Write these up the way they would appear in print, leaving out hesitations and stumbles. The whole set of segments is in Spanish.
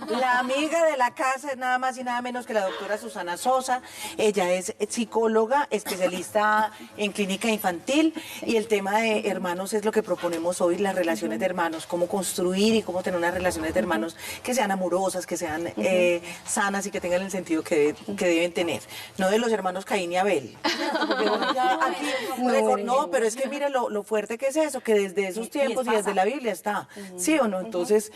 La amiga de la casa es nada más y nada menos que la doctora Susana Sosa. Ella es psicóloga, especialista en clínica infantil, y el tema de hermanos es lo que proponemos hoy, las relaciones de hermanos, cómo construir y cómo tener unas relaciones de hermanos que sean amorosas, que sean sanas y que tengan el sentido que deben tener. No de los hermanos Caín y Abel. No, pero es que mire lo fuerte que es eso, que desde esos tiempos y desde la Biblia está. ¿Sí o no? Entonces,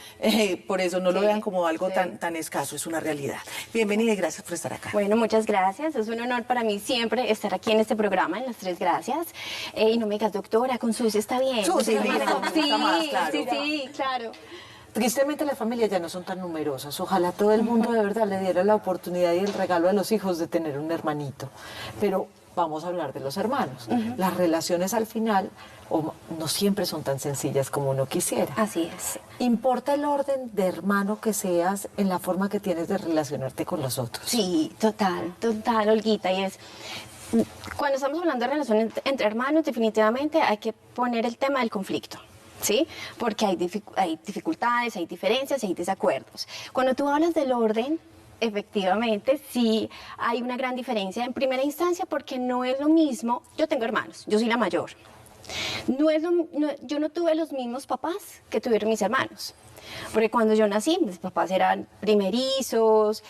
por eso no lo vean como algo tan escaso, es una realidad. Bienvenida y gracias por estar acá. Bueno, muchas gracias. Es un honor para mí siempre estar aquí en este programa, en las tres gracias. Y no me digas, doctora, con Susi está bien. Susi, sí, claro. Tristemente las familias ya no son tan numerosas. Ojalá todo el mundo de verdad le diera la oportunidad y el regalo a los hijos de tener un hermanito. Pero vamos a hablar de los hermanos. Las relaciones al final no siempre son tan sencillas como uno quisiera. Así es. ¿Importa el orden de hermano que seas en la forma que tienes de relacionarte con los otros? Sí, total, Olguita. Y es, cuando estamos hablando de relaciones entre hermanos, definitivamente hay que poner el tema del conflicto. ¿Sí? Porque hay dificultades, hay diferencias, hay desacuerdos. Cuando tú hablas del orden, efectivamente, sí hay una gran diferencia en primera instancia, porque no es lo mismo. Yo tengo hermanos, yo soy la mayor. Yo no tuve los mismos papás que tuvieron mis hermanos. Porque cuando yo nací, mis papás eran primerizos,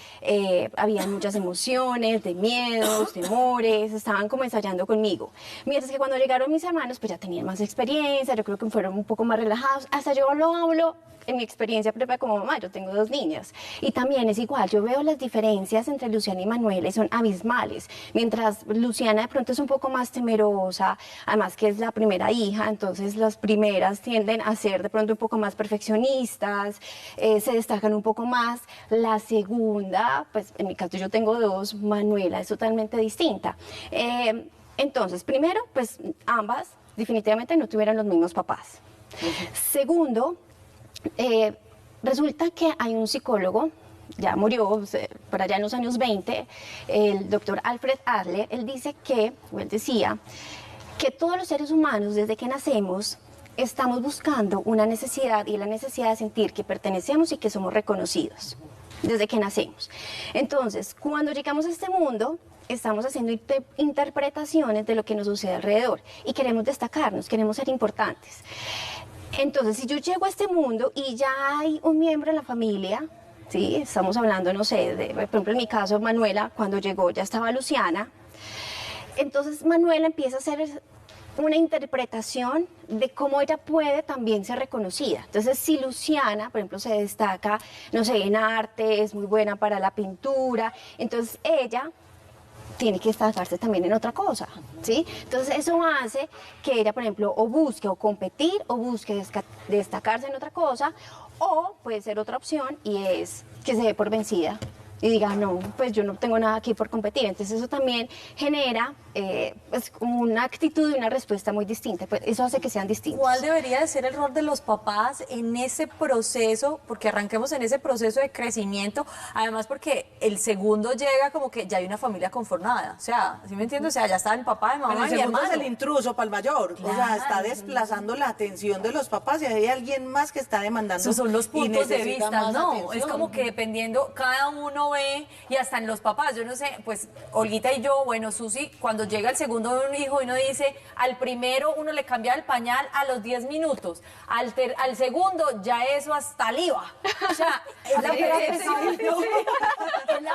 había muchas emociones, de miedos, temores, estaban como ensayando conmigo. Mientras que cuando llegaron mis hermanos, pues ya tenían más experiencia, yo creo que fueron un poco más relajados. Hasta yo lo hablo en mi experiencia propia como mamá, yo tengo 2 niñas. Y también es igual, yo veo las diferencias entre Luciana y Manuela y son abismales. Mientras Luciana de pronto es un poco más temerosa, además que es la primera hija, entonces las primeras tienden a ser de pronto un poco más perfeccionistas, se destacan un poco más. La segunda, pues en mi caso yo tengo 2, Manuela es totalmente distinta. Entonces, primero, pues ambas definitivamente no tuvieron los mismos papás. Segundo, resulta que hay un psicólogo, ya murió por allá en los años 20, el doctor Alfred Adler. Él decía que todos los seres humanos desde que nacemos estamos buscando una necesidad, y la necesidad de sentir que pertenecemos y que somos reconocidos desde que nacemos. Entonces, cuando llegamos a este mundo, estamos haciendo interpretaciones de lo que nos sucede alrededor y queremos destacarnos, queremos ser importantes. Entonces, si yo llego a este mundo y ya hay un miembro en la familia, ¿sí? Estamos hablando, no sé, por ejemplo, en mi caso, Manuela, cuando llegó ya estaba Luciana. Entonces, Manuela empieza a hacer una interpretación de cómo ella puede también ser reconocida. Entonces, si Luciana, por ejemplo, se destaca, no sé, en arte, es muy buena para la pintura, entonces ella tiene que destacarse también en otra cosa, ¿sí? Entonces eso hace que ella, por ejemplo, o busque o competir o busque destacarse en otra cosa, o puede ser otra opción y es que se dé por vencida y diga, no, pues yo no tengo nada aquí por competir. Entonces eso también genera pues como una actitud y una respuesta muy distinta. Pues eso hace que sean distintos. ¿Cuál debería de ser el rol de los papás en ese proceso? Porque arranquemos en ese proceso de crecimiento, además porque el segundo llega como que ya hay una familia conformada. O sea, ¿sí me entiendes? O sea, ya está el papá, el mamá Pero el y mi segundo hermano. es el intruso para el mayor. Claro. O sea, está desplazando la atención de los papás y hay alguien más que está demandando. Esos son los puntos de necesita vista, más ¿no? atención. Es como que dependiendo, cada uno ve, y hasta en los papás, yo no sé, pues Olguita y yo, bueno, Susi, cuando llega el segundo de un hijo y uno dice, al primero uno le cambia el pañal a los 10 minutos, al segundo ya eso hasta el IVA. O sea, es la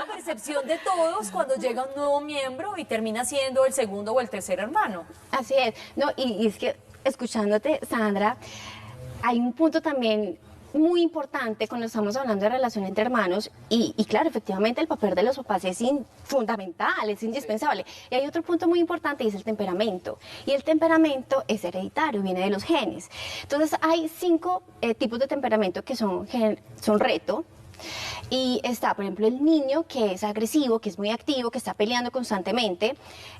percepción de todos cuando llega un nuevo miembro y termina siendo el segundo o el tercer hermano. Así es. No, y es que escuchándote, Sandra, hay un punto también muy importante cuando estamos hablando de relación entre hermanos y claro, efectivamente el papel de los papás es fundamental, es indispensable. Y hay otro punto muy importante y es el temperamento. Y el temperamento es hereditario, viene de los genes. Entonces hay 5 tipos de temperamento que son reto. Y está, por ejemplo, el niño que es agresivo, que es muy activo, que está peleando constantemente.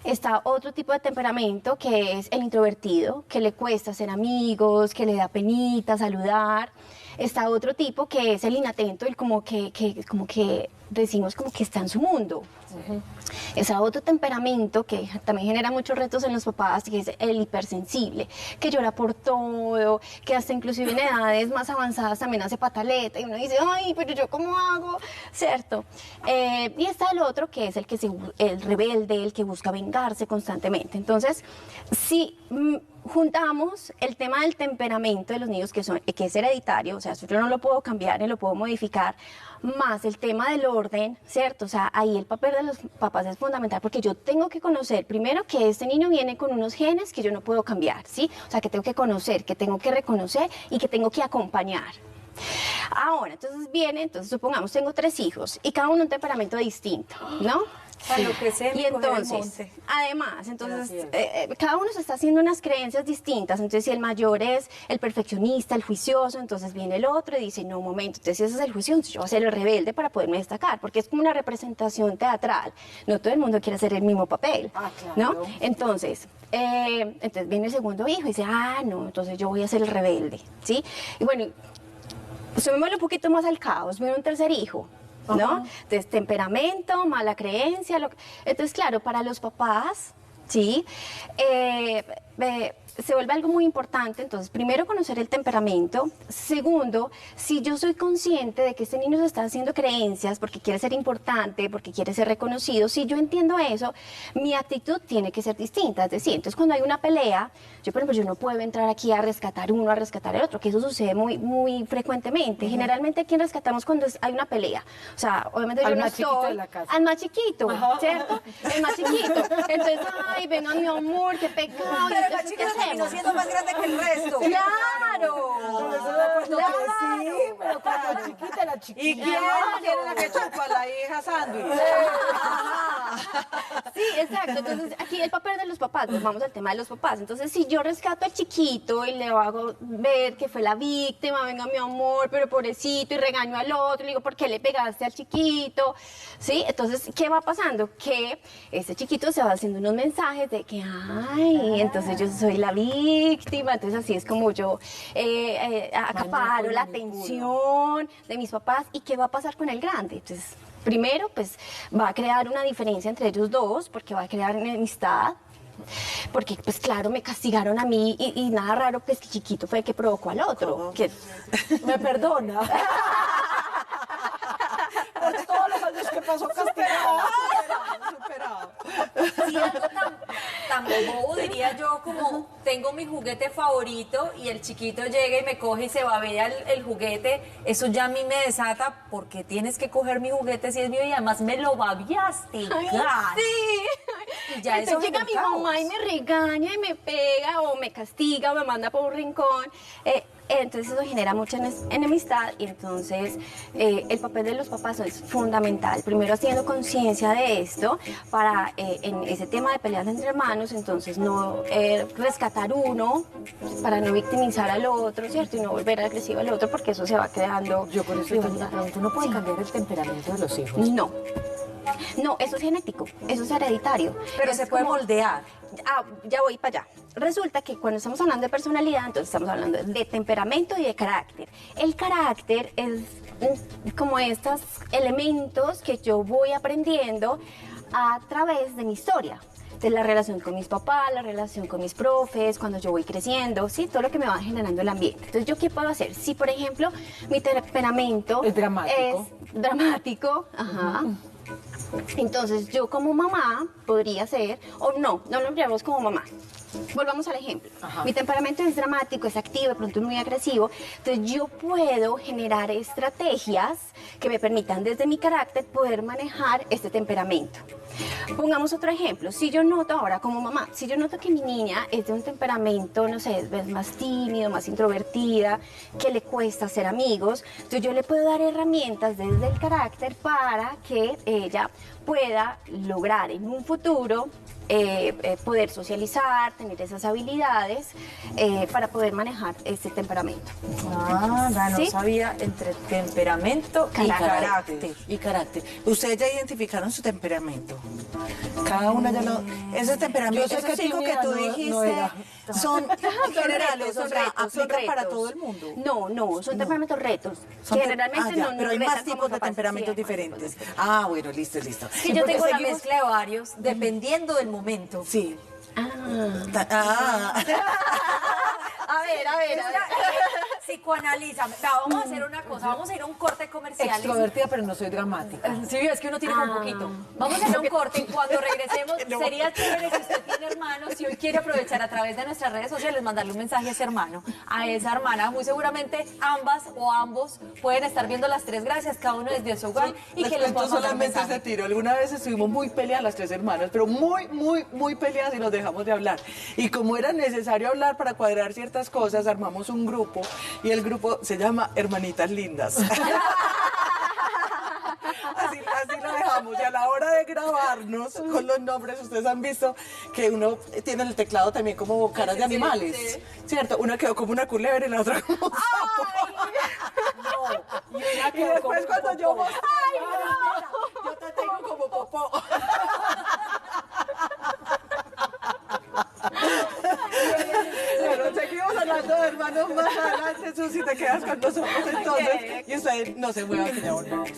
Está otro tipo de temperamento que es el introvertido, que le cuesta hacer amigos, que le da penita saludar. Está otro tipo que es el inatento, el como que decimos como que está en su mundo. Está otro temperamento que también genera muchos retos en los papás, que es el hipersensible, que llora por todo, que hasta inclusive en edades más avanzadas también hace pataleta y uno dice, ay, pero yo cómo hago, ¿cierto? Y está el otro que es el rebelde, el que busca vengarse constantemente. Entonces, si juntamos el tema del temperamento de los niños que es hereditario, o sea, eso yo no lo puedo cambiar ni lo puedo modificar, más el tema del orden, ¿cierto? O sea, ahí el papel de los papás es fundamental porque yo tengo que conocer primero que este niño viene con unos genes que yo no puedo cambiar, ¿sí? O sea, que tengo que conocer, que tengo que reconocer y que tengo que acompañar. Ahora, entonces supongamos tengo 3 hijos y cada uno un temperamento distinto, ¿no? A lo que sea, Y entonces, además, cada uno se está haciendo unas creencias distintas. Entonces, si el mayor es el perfeccionista, el juicioso, entonces viene el otro y dice, no, un momento, entonces si ese es el juicioso, yo voy a ser el rebelde para poderme destacar, porque es como una representación teatral. No todo el mundo quiere hacer el mismo papel, ¿no? Entonces viene el segundo hijo y dice, no, entonces yo voy a ser el rebelde, ¿sí? Y bueno, subémosle un poquito más al caos, viene un tercer hijo, ¿no? Entonces, temperamento, mala creencia. Entonces, claro, para los papás, ¿sí? Se vuelve algo muy importante. Entonces, primero, conocer el temperamento. Segundo, si yo soy consciente de que este niño se está haciendo creencias porque quiere ser importante, porque quiere ser reconocido, si yo entiendo eso, mi actitud tiene que ser distinta. Es decir, entonces cuando hay una pelea, yo, por ejemplo, yo no puedo entrar aquí a rescatar uno, a rescatar el otro, que eso sucede muy, muy frecuentemente. Generalmente, ¿a quién rescatamos cuando hay una pelea? O sea, obviamente yo no estoy... Al más chiquito, ¿cierto? El más chiquito. Entonces, ay, venga, mi amor, qué pecado. Pero la chica terminó siendo más grande que el resto. ¡Claro! Sí, pero cuando chiquita era chiquita. ¿Y quién tiene la que chupa? La hija sándwich. Sí, exacto. Entonces, aquí el papel de los papás, pues vamos al tema de los papás. Entonces, si yo rescato al chiquito y le hago ver que fue la víctima, venga mi amor, pero pobrecito, y regaño al otro, le digo, ¿por qué le pegaste al chiquito? ¿Sí? Entonces, ¿qué va pasando? Que ese chiquito se va haciendo unos mensajes de que, ay, entonces yo soy la víctima, entonces así es como yo acaparo la atención de mis papás. ¿Y qué va a pasar con el grande? Entonces, primero, pues va a crear una diferencia entre ellos dos, porque va a crear enemistad, porque pues claro, me castigaron a mí y nada raro, pues que chiquito fue el que provocó al otro. Que... Me perdona. Por todos los años que pasó castigado. Superado. Sí, algo tan bobo, diría yo, como tengo mi juguete favorito y el chiquito llega y me coge y se babea el juguete, eso ya a mí me desata, porque tienes que coger mi juguete si es mío y además me lo babeaste. Ay, ¡Gas! sí. Y ya eso Entonces llega mi genera mamá y caos. me regaña y me pega o me castiga o me manda por un rincón. Entonces eso genera mucha enemistad y entonces el papel de los papás es fundamental. Primero haciendo conciencia de esto para en ese tema de peleas entre hermanos, entonces no rescatar uno para no victimizar al otro, ¿cierto? Y no volver agresivo al otro porque eso se va creando. Yo por eso te pregunto, ¿no puede cambiar el temperamento de los hijos? No. No, eso es genético, eso es hereditario. Pero Es se puede como- moldear. Ya voy para allá. Resulta que cuando estamos hablando de personalidad, entonces estamos hablando de temperamento y de carácter. El carácter es como estos elementos que yo voy aprendiendo a través de mi historia. De la relación con mis papás, la relación con mis profes, cuando yo voy creciendo, ¿sí? Todo lo que me va generando el ambiente. Entonces, ¿yo qué puedo hacer? Si, por ejemplo, mi temperamento Es dramático. es dramático, ajá. Entonces, yo como mamá podría ser, o no lo empleamos como mamá. Volvamos al ejemplo. Mi temperamento es dramático, es activo, de pronto es muy agresivo. Entonces, yo puedo generar estrategias que me permitan desde mi carácter poder manejar este temperamento. Pongamos otro ejemplo. Si yo noto ahora como mamá, si yo noto que mi niña es de un temperamento, no sé, es más tímido, más introvertida, que le cuesta hacer amigos, entonces yo le puedo dar herramientas desde el carácter para que ella pueda lograr en un futuro poder socializar, tener esas habilidades para poder manejar ese temperamento. No ¿Sí? sabía entre temperamento y carácter. Y carácter. Ustedes ya identificaron su temperamento. Cada una ya lo. Ese temperamento, Yo sé esos que 5 que tímida tú no dijiste, era. son generales, son o sea, retos, son aplican para retos. todo el mundo. No, son temperamentos retos. Son Que te- generalmente ya, no pero hay retan más como tipos de papás. temperamentos Sí, diferentes. Ah, bueno, listo. Sí, yo Porque tengo la seguimos- mezcla de varios, dependiendo del momento. Sí. Ah. A ver. Psicoanalízame. Vamos a hacer una cosa, vamos a ir a un corte comercial. Extrovertida, pero no soy dramática. Sí, es que uno tiene como un poquito. Vamos a hacer un corte y cuando regresemos, sería chévere si usted tiene hermanos, si hoy quiere aprovechar a través de nuestras redes sociales, mandarle un mensaje a ese hermano, a esa hermana. Muy seguramente ambas o ambos pueden estar viendo las tres gracias, cada uno desde su hogar, y Les que les cuento pueda mandar un solamente mensaje. ese tiro. Alguna vez estuvimos muy peleadas las tres hermanas, pero muy peleadas y nos dejamos de hablar. Y como era necesario hablar para cuadrar ciertas cosas, armamos un grupo y el grupo se llama Hermanitas Lindas. Así lo dejamos. Y a la hora de grabarnos con los nombres, ustedes han visto que uno tiene en el teclado también como caras de animales, ¿cierto? Una quedó como una culebra y la otra como un sapo. Y después cuando yo mostré, yo te tengo como popó. Bueno, seguimos hablando de hermanos más adelante. Susi, te quedas con nosotros entonces. Y ustedes no se muevan, que ya volvemos.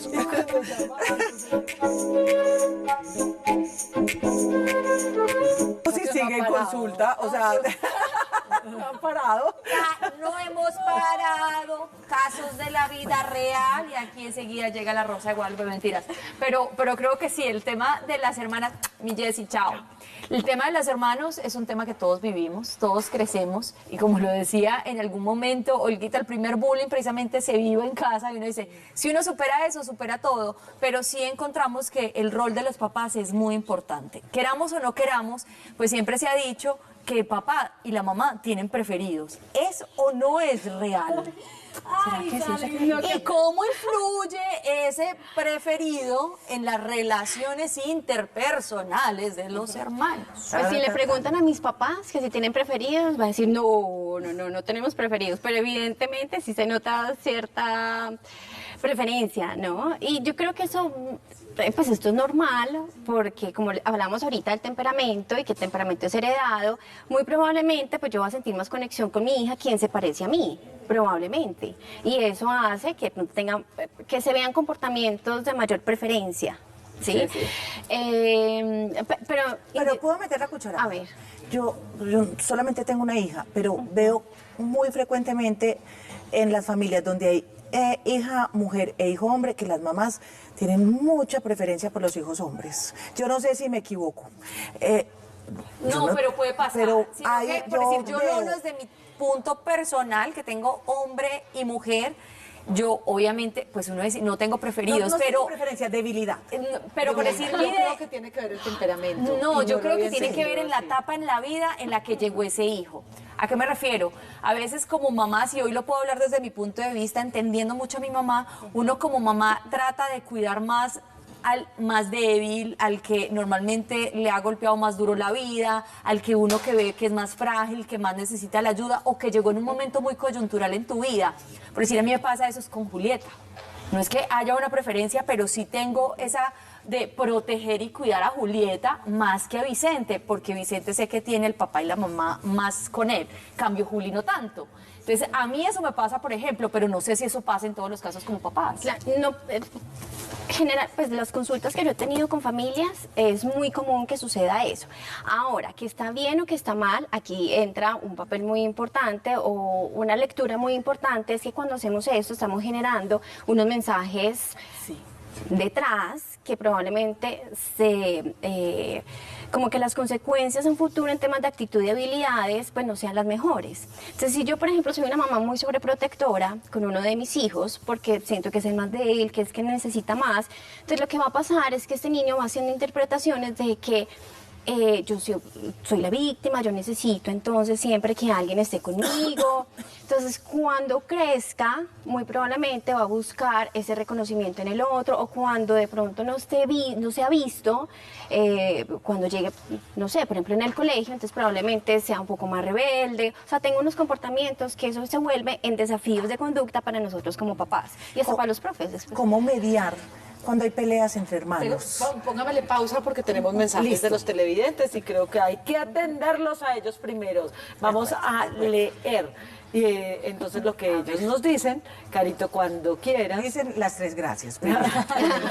Susi sigue en consulta, o sea, no han parado. No hemos parado, casos de la vida real, y aquí enseguida llega la Rosa de Guadalupe, mentiras. Pero creo que sí, el tema de las hermanas, mi Jessy, chao. El tema de los hermanos es un tema que todos vivimos, todos crecemos, y como lo decía en algún momento, Olguita, el primer bullying precisamente se vive en casa, y uno dice, si uno supera eso, supera todo, pero sí encontramos que el rol de los papás es muy importante. Queramos o no queramos, pues siempre se ha dicho que el papá y la mamá tienen preferidos. ¿Es o no es real? ¿Y cómo influye ese preferido en las relaciones interpersonales de los hermanos? Pues si le preguntan a mis papás que si tienen preferidos, va a decir, no tenemos preferidos, pero evidentemente sí se nota cierta preferencia, ¿no? Y yo creo que eso, pues esto es normal, porque como hablamos ahorita del temperamento y que el temperamento es heredado, muy probablemente pues yo voy a sentir más conexión con mi hija, quien se parece a mí, probablemente. Y eso hace que que se vean comportamientos de mayor preferencia. ¿Sí? Pero puedo meter la cuchara. A ver. Yo solamente tengo una hija, pero veo muy frecuentemente en las familias donde hay hija mujer e hijo hombre que las mamás tienen mucha preferencia por los hijos hombres. Yo no sé si me equivoco. No, pero puede pasar. Pero Sino ahí que, por decir, yo veo- hablo desde mi punto personal, que tengo hombre y mujer. Yo, obviamente, pues uno dice, no tengo preferidos, no pero... preferencia, debilidad. Pero por decir, Yo creo que tiene que ver el temperamento. no, Y yo lo creo que había tiene que ver en la entendido etapa en la vida en la que llegó ese hijo. ¿A qué me refiero? A veces como mamá, si hoy lo puedo hablar desde mi punto de vista, entendiendo mucho a mi mamá, uno como mamá trata de cuidar más al más débil, al que normalmente le ha golpeado más duro la vida, al que uno que ve que es más frágil, que más necesita la ayuda o que llegó en un momento muy coyuntural en tu vida. Por decir, a mí me pasa eso es con Julieta. No es que haya una preferencia, pero sí tengo esa de proteger y cuidar a Julieta más que a Vicente, porque Vicente sé que tiene el papá y la mamá más con él, cambio Juli no tanto. Entonces, a mí eso me pasa, por ejemplo, pero no sé si eso pasa en todos los casos como papás. No, general, pues las consultas que yo he tenido con familias es muy común que suceda eso. Ahora, que está bien o que está mal, aquí entra un papel muy importante o una lectura muy importante, es que cuando hacemos esto estamos generando unos mensajes detrás que probablemente como que las consecuencias en futuro en temas de actitud y habilidades pues no sean las mejores. Entonces, si yo, por ejemplo, soy una mamá muy sobreprotectora con uno de mis hijos porque siento que es el más débil, que es que necesita más, entonces lo que va a pasar es que este niño va haciendo interpretaciones de que yo soy la víctima, yo necesito entonces siempre que alguien esté conmigo. Entonces, cuando crezca, muy probablemente va a buscar ese reconocimiento en el otro, o cuando de pronto no se ha visto, cuando llegue, no sé, por ejemplo en el colegio, entonces probablemente sea un poco más rebelde. O sea, tengo unos comportamientos que eso se vuelve en desafíos de conducta para nosotros como papás y hasta para los profes después. ¿Cómo mediar cuando hay peleas entre Pero, hermanos? póngamele pausa porque tenemos mensajes Listo. de los televidentes y creo que hay que atenderlos a ellos primero. Vamos a leer. Y entonces lo que ellos nos dicen, Carito, cuando quieras. Dicen las 3 gracias. primero.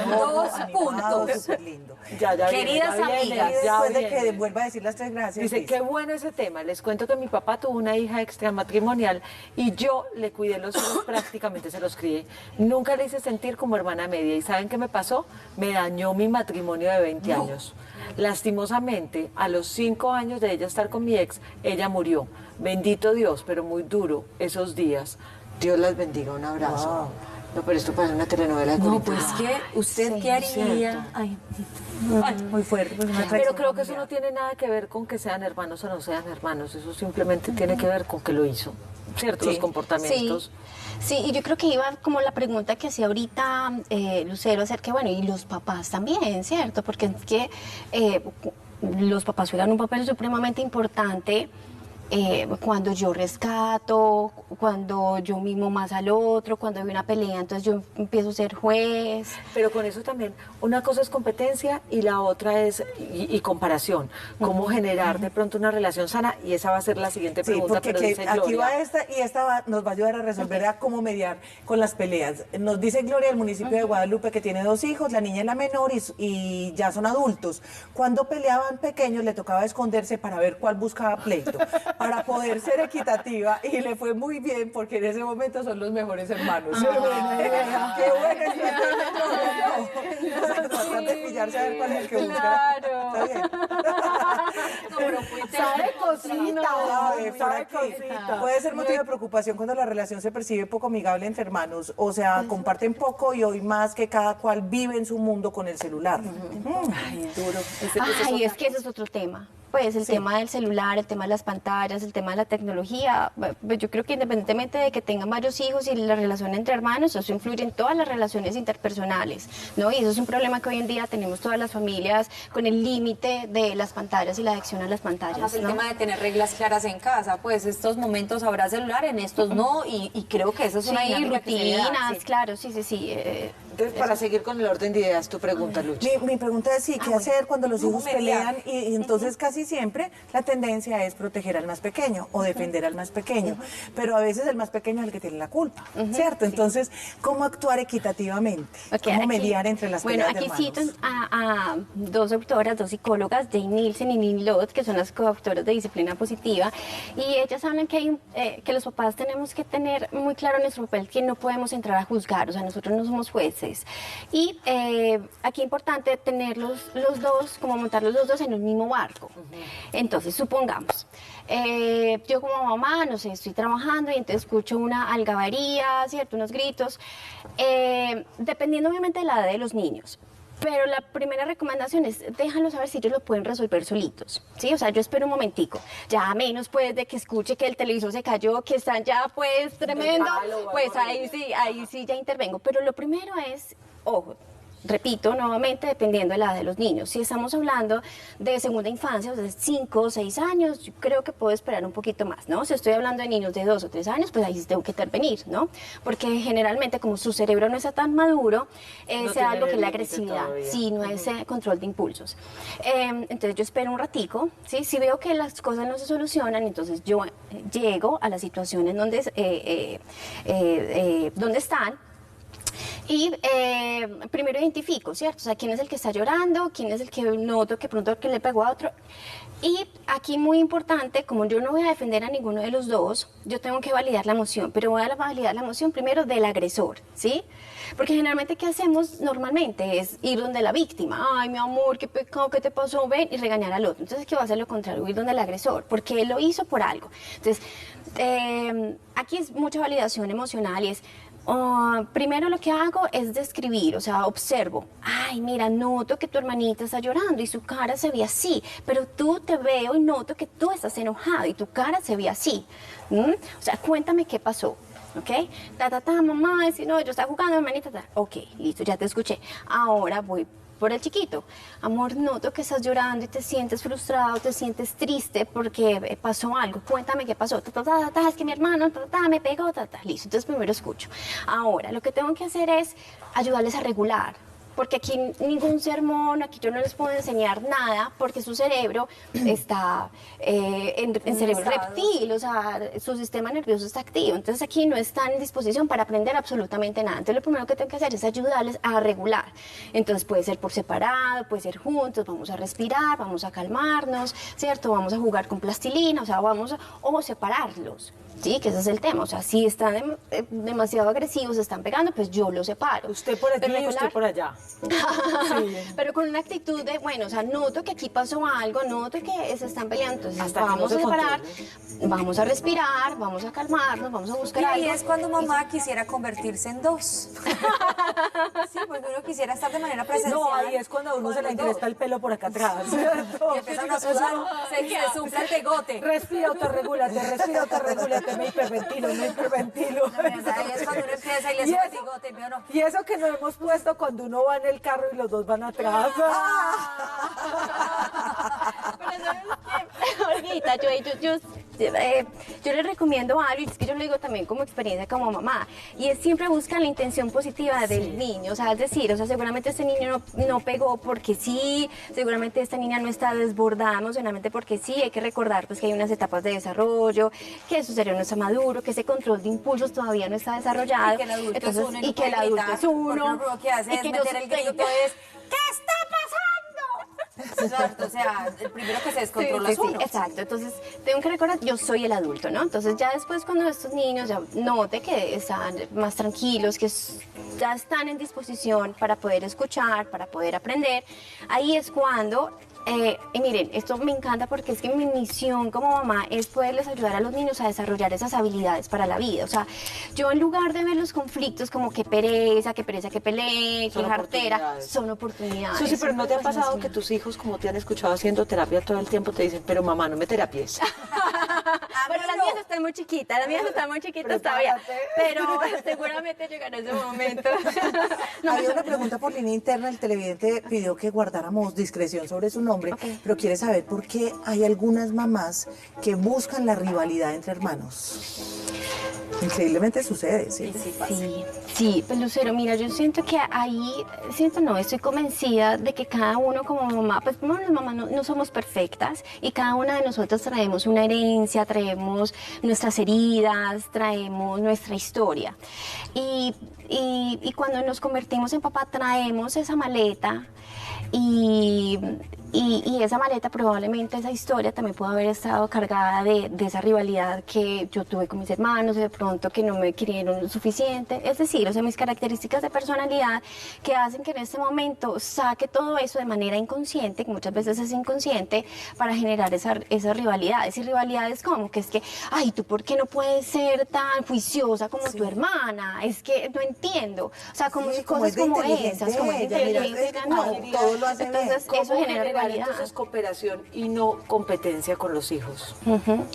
Dos Animado, puntos. súper lindo. Ya viene, Queridas ya viene, amigas, Y ya después de viene. que vuelva a decir las 3 gracias. Dice, qué bueno ese tema. Les cuento que mi papá tuvo una hija extramatrimonial y yo le cuidé los hijos, prácticamente se los crié. Nunca le hice sentir como hermana media. ¿Y saben qué me pasó? Me dañó mi matrimonio de 20 años. Lastimosamente, a los 5 años de ella estar con mi ex, ella murió. Bendito Dios, pero muy duro esos días. Dios las bendiga, un abrazo. No, pero esto parece una telenovela de No, Corinthians. pues ¿qué? ¿Usted qué haría? Ay, Muy fuerte. Pues, una Pero traición creo que eso familiar. no tiene nada que ver con que sean hermanos o no sean hermanos. Eso simplemente tiene que ver con que lo hizo. ¿Cierto? Sí. Los comportamientos. Sí, y yo creo que iba como la pregunta que hacía ahorita Lucero acerca, bueno, y los papás también, ¿cierto? Porque es que los papás juegan un papel supremamente importante cuando yo rescato, cuando yo mimo más al otro, cuando hay una pelea, entonces yo empiezo a ser juez. Pero con eso también, una cosa es competencia y la otra es y comparación. Cómo generar de pronto una relación sana, y esa va a ser la siguiente Sí, pregunta, porque pero que dice aquí Gloria. va esta y esta nos va a ayudar a resolver a cómo mediar con las peleas. Nos dice Gloria del municipio de Guadalupe que tiene 2 hijos, la niña es la menor y ya son adultos. Cuando peleaban pequeños le tocaba esconderse para ver cuál buscaba pleito, para poder ser equitativa, y le fue muy bien porque en ese momento son los mejores hermanos. Qué buena estrategia. Bastante pillarse a ver cuál es el que busca. Claro. Está bien. Sabe cosita, Sabe, por sabe aquí. cosita. Puede ser motivo de preocación cuando la relación se percibe poco amigable entre hermanos, o sea, comparten poco y hoy más que cada cual vive en su mundo con el celular. ay, duro. Ay, es que ese es otro tema. Pues el tema del celular, el tema de las pantallas, el tema de la tecnología, pues yo creo que independientemente de que tengan varios hijos y la relación entre hermanos, eso influye en todas las relaciones interpersonales, ¿no? Y eso es un problema que hoy en día tenemos todas las familias con el límite de las pantallas y la adicción a las pantallas, Además, el ¿no? tema de tener reglas claras en casa, pues estos momentos habrá celular, en estos no, y creo que eso es una Sí, dinámica que se debe dar, rutinas, sí. claro, sí. Entonces, para seguir con el orden de ideas, tu pregunta, Luchi. Mi pregunta es sí, ¿qué hacer cuando los hijos mediar? pelean? Y entonces casi siempre la tendencia es proteger al más pequeño o defender al más pequeño, pero a veces el más pequeño es el que tiene la culpa, ¿cierto? Entonces, ¿cómo actuar equitativamente? Ok, ¿Cómo aquí- mediar entre las Bueno, peleas de aquí hermanos? cito a 2 autoras, 2 psicólogas, Jane Nielsen y Lynn Lott, que son las coautoras de Disciplina Positiva, y ellas hablan que, que los papás tenemos que tener muy claro nuestro papel, que no podemos entrar a juzgar, o sea, nosotros no somos jueces. Y aquí es importante tener los 2, como montar los dos en un mismo barco. Entonces, supongamos, yo como mamá, no sé, estoy trabajando y entonces escucho una algabaría, ¿cierto? Unos gritos, dependiendo obviamente de la edad de los niños. Pero la primera recomendación es déjalos saber si ellos lo pueden resolver solitos, ¿sí? O sea, yo espero un momentico, ya a menos pues de que escuche que el televisor se cayó, que están ya pues tremendo, palo o pues algo ahí sí ya intervengo. Pero lo primero es, ojo, repito nuevamente, dependiendo de la edad de los niños. Si estamos hablando de segunda infancia, o sea, 5 o 6 años, yo creo que puedo esperar un poquito más, ¿no? Si estoy hablando de niños de 2 o 3 años, pues ahí sí tengo que intervenir, ¿no? Porque generalmente, como su cerebro no está tan maduro, No sea tiene algo que es el la límite agresividad, todavía. sí, no es control de impulsos. Entonces yo espero un ratico, ¿sí? Si veo que las cosas no se solucionan, entonces yo llego a la situación en donde están. Y primero identifico, ¿cierto? O sea, quién es el que está llorando, quién es el que noto que pronto que le pegó a otro. Y aquí muy importante, como yo no voy a defender a ninguno de los dos, yo tengo que validar la emoción, pero voy a validar la emoción primero del agresor, ¿sí? Porque generalmente, ¿qué hacemos normalmente? Es ir donde la víctima, ay, mi amor, qué pecado, ¿qué te pasó? Ven, y regañar al otro. Entonces, ¿qué va a hacer lo contrario? Ir donde el agresor, porque él lo hizo por algo. Entonces, aquí es mucha validación emocional y es, primero lo que hago es describir, o sea, observo, ay, mira, noto que tu hermanita está llorando y su cara se ve así, pero tú te veo y noto que tú estás enojado y tu cara se ve así. O sea, cuéntame qué pasó. ¿Ok? Mamá, si no, yo estaba jugando, hermanita, ok, listo, ya te escuché. Ahora voy por el chiquito. Amor, noto que estás llorando y te sientes frustrado, te sientes triste porque pasó algo. Cuéntame qué pasó. Es que mi hermano me pegó, listo. Entonces primero escucho. Ahora, lo que tengo que hacer es ayudarles a regular. porque aquí ningún sermón, aquí yo no les puedo enseñar nada, porque su cerebro está en cerebro reptil, o sea, su sistema nervioso está activo, entonces aquí no están en disposición para aprender absolutamente nada. Entonces lo primero que tengo que hacer es ayudarles a regular. Entonces puede ser por separado, puede ser juntos, vamos a respirar, vamos a calmarnos, ¿cierto? Vamos a jugar con plastilina, o sea, o separarlos. Sí, que ese es el tema, o sea, si están demasiado agresivos, se están pegando, pues yo los separo. Usted por aquí y usted por allá. Pero con una actitud de, bueno, o sea, noto que aquí pasó algo, noto que se están peleando, entonces Hasta que no vamos se a separar, controle. vamos a respirar, vamos a calmarnos, vamos a buscar Y ahí algo. es cuando mamá quisiera convertirse en dos. Sí, porque uno quisiera estar de manera presencial. No, ahí es cuando a uno se le encresta el pelo por acá atrás. Y empiezan a sudar, se sufre el tegote. Respira, autorregúlate, me hiperventilo. Ahí es cuando uno empieza y le sube el tegote, ¿vio no? Y eso que no hemos puesto cuando uno va en el carro y los dos van atrás. Pero ¿sabes qué? Olguita, yo les recomiendo algo, y es que yo lo digo también como experiencia como mamá, y es siempre buscar la intención positiva del niño, o sea, es decir, o sea, seguramente este niño no pegó porque sí, seguramente esta niña no está desbordada emocionalmente porque sí, hay que recordar pues que hay unas etapas de desarrollo, que su cerebro no está maduro, que ese control de impulsos todavía no está desarrollado, Y que el adulto entonces, es uno y que el adulto es uno, lo que hace y es que meter yo el grito es ¿qué está pasando? Exacto, o sea, el primero que se descontrola es uno. exacto. Entonces, tengo que recordar, yo soy el adulto, ¿no? Entonces, ya después cuando estos niños ya note que están más tranquilos, que ya están en disposición para poder escuchar, para poder aprender, ahí es cuando... y miren, esto me encanta porque es que mi misión como mamá es poderles ayudar a los niños a desarrollar esas habilidades para la vida. O sea, yo en lugar de ver los conflictos como que pereza, que pelee, que Son jartera, oportunidades. son oportunidades. Susi, pero ¿no te ha Pues, pasado que tus hijos, como te han escuchado haciendo terapia todo el tiempo, te dicen, pero mamá, no me terapies? Bueno, las mías están muy chiquitas, todavía, pero seguramente llegará ese momento. Había una pregunta por línea interna, el televidente pidió que guardáramos discreción sobre su nombre, pero quiere saber por qué hay algunas mamás que buscan la rivalidad entre hermanos. Increíblemente sucede, ¿sí? Sí, pues Lucero, mira, yo siento que ahí, estoy convencida de que cada uno como mamá, pues primero las mamás no somos perfectas y cada una de nosotros traemos una herencia, traemos nuestras heridas, traemos nuestra historia. Y cuando nos convertimos en papá traemos esa maleta y esa maleta, probablemente esa historia también pudo haber estado cargada de esa rivalidad que yo tuve con mis hermanos, de pronto que no me querieron lo suficiente. Es decir, o sea, mis características de personalidad que hacen que en este momento saque todo eso de manera inconsciente, que muchas veces es inconsciente, para generar esas rivalidades. Y rivalidades como que es que, ay, ¿tú por qué no puedes ser tan juiciosa como tu hermana? Es que no entiendo. O sea, como Sí, cosas es de como inteligente esas, como es ella, mira, inteligente, es que no. todo lo hace bien. Entonces, eso ¿Cómo genera generar rivalidad. entonces cooperación y no competencia con los hijos? Ujú.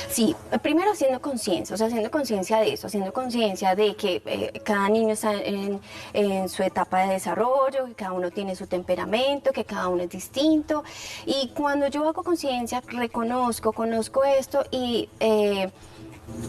Sí, primero haciendo conciencia, o sea, haciendo conciencia de eso, haciendo conciencia de que cada niño está en su etapa de desarrollo, que cada uno tiene su temperamento, que cada uno es distinto. Y cuando yo hago conciencia, conozco esto y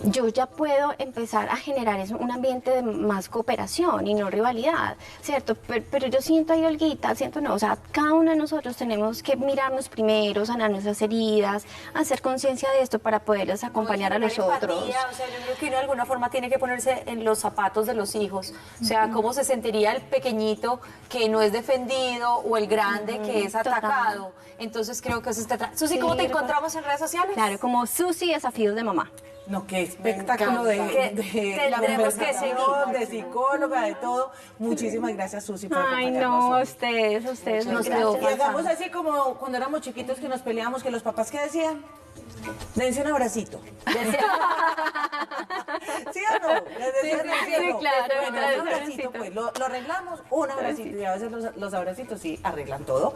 yo ya puedo empezar a generar un ambiente de más cooperación y no rivalidad, ¿cierto? Pero yo siento ahí, Olguita, no, o sea, cada uno de nosotros tenemos que mirarnos primero, sanar nuestras heridas, hacer conciencia de esto para poderles acompañar a los otros. O sea, yo creo que uno de alguna forma tiene que ponerse en los zapatos de los hijos. O sea, cómo se sentiría el pequeñito que no es defendido o el grande que es atacado. Entonces creo que eso está... Susi, ¿cómo te encontramos en redes sociales? Claro, como Susi, desafíos de mamá. No, qué espectáculo de la tendremos que conversación, de psicóloga, de todo. Muchísimas gracias, Susi, por acompañarnos hoy. ustedes nos quedó Y hagamos así como cuando éramos chiquitos que nos peleábamos, que los papás, ¿qué decían? Dense un abracito. ¿Sí o no? sí, claro, Bueno, un abracito, pues lo arreglamos, un abracito. Y a veces los abracitos sí arreglan todo.